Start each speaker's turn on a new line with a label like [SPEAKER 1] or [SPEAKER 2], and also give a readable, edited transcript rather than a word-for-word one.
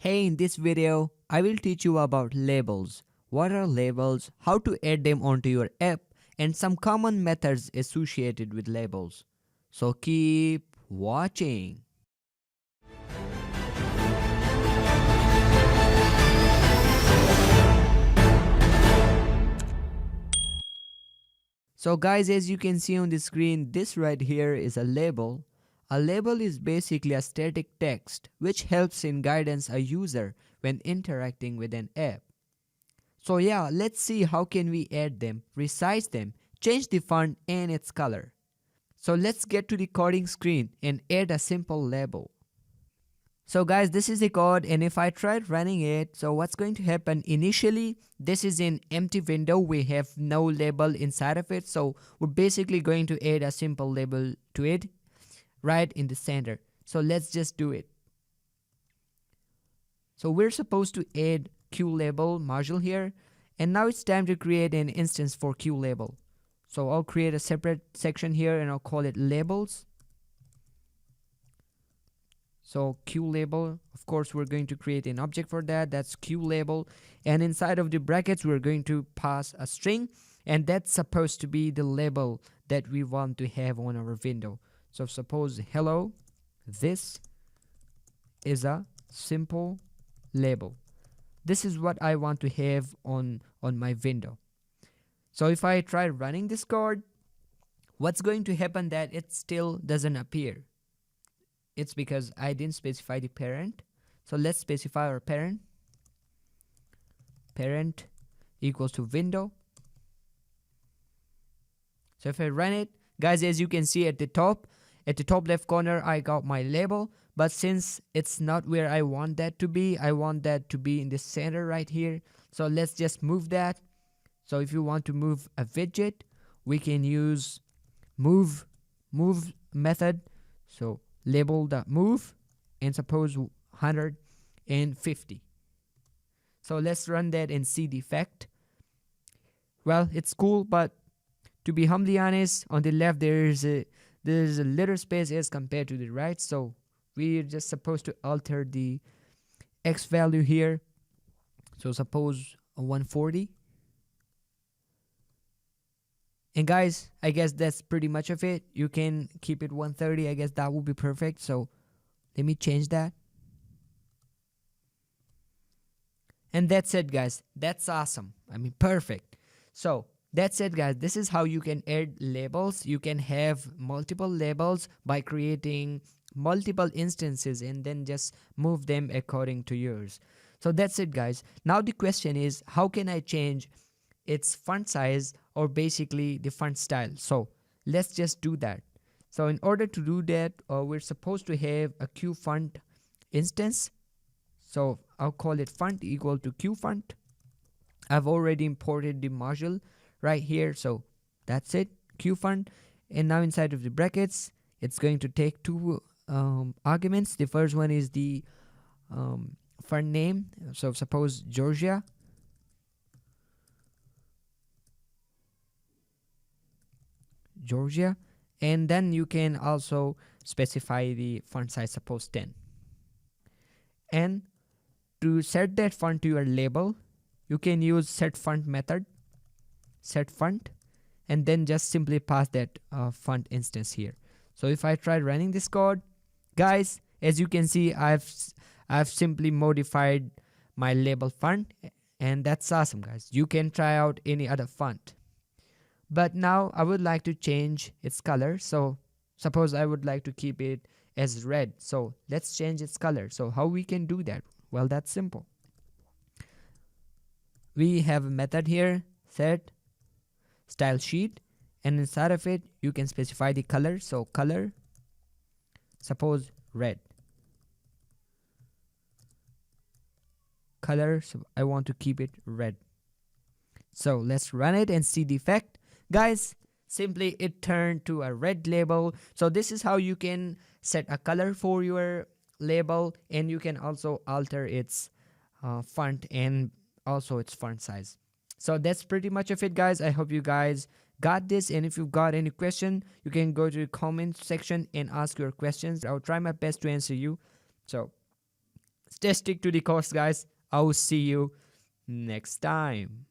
[SPEAKER 1] Hey, in this video, I will teach you about labels. What are labels, how to add them onto your app, and some common methods associated with labels. So keep watching. So guys, as you can see on the screen, this right here is a label. A label is basically a static text which helps in guidance a user when interacting with an app. So yeah, let's see how can we add them, resize them, change the font and its color. So let's get to the coding screen and add a simple label. So guys, this is the code, and if I tried running it, so what's going to happen initially, this is an empty window, we have no label inside of it, so we're basically going to add a simple label to it right in the center. So let's just do it. So we're supposed to add QLabel module here, and now it's time to create an instance for QLabel. So I'll create a separate section here and I'll call it labels. So QLabel, of course, we're going to create an object for that. That's QLabel, and inside of the brackets we're going to pass a string, and that's supposed to be the label that we want to have on our window. So suppose hello, this is a simple label. This is what I want to have on my window. So if I try running this code, what's going to happen that it still doesn't appear. It's because I didn't specify the parent. So let's specify our parent. Parent equals to window. So if I run it, guys, as you can see at the top left corner, I got my label. But since it's not where I want that to be, I want that to be in the center right here. So let's just move that. So if you want to move a widget, we can use move method. So label.move and suppose 150. So let's run that and see the effect. Well, it's cool, but to be humbly honest, on the left there's a little space as compared to the right, so we're just supposed to alter the x value here. So suppose 140. And guys, I guess that's pretty much of it. You can keep it 130. I guess that would be perfect. So let me change that. And that's it, guys. That's awesome. I mean, perfect. So that's it, guys. This is how you can add labels. You can have multiple labels by creating multiple instances and then just move them according to yours. So that's it, guys. Now the question is, how can I change its font size, or basically the font style? So let's just do that. So in order to do that, we're supposed to have a QFont instance. So I'll call it font equal to QFont. I've already imported the module right here, so that's it, QFont. And now inside of the brackets, it's going to take two arguments. The first one is the font name. So suppose Georgia. And then you can also specify the font size, suppose 10. And to set that font to your label, you can use set font method, set font, and then just simply pass that font instance here. So if I try running this code, guys, as you can see, I've simply modified my label font, and that's awesome, guys. You can try out any other font. But now I would like to change its color. So suppose I would like to keep it as red. So let's change its color. So how we can do that? Well, that's simple. We have a method here, set style sheet, and inside of it you can specify the color. So color, suppose red. Color, so I want to keep it red. So let's run it and see the effect. Guys, simply it turned to a red label. So this is how you can set a color for your label, and you can also alter its font and also its font size. So that's pretty much of it, guys. I hope you guys got this, and if you've got any question, you can go to the comment section and ask your questions. I'll try my best to answer you. So Stay stick to the course, guys. I will see you next time.